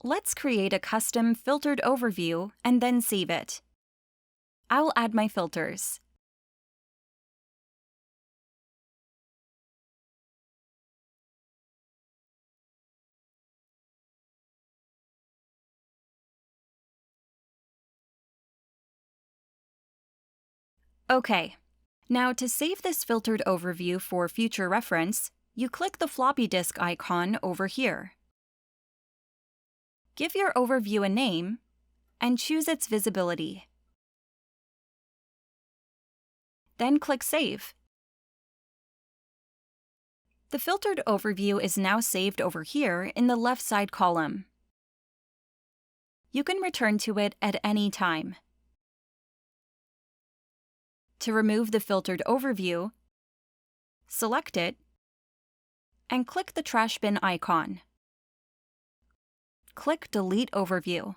Let's create a custom filtered overview and then save it. I'll add my filters. OK. Now, to save this filtered overview for future reference, you click the floppy disk icon over here. Give your overview a name and choose its visibility. Then click Save. The filtered overview is now saved over here in the left side column. You can return to it at any time. To remove the filtered overview, select it and click the trash bin icon. Click Delete Overview.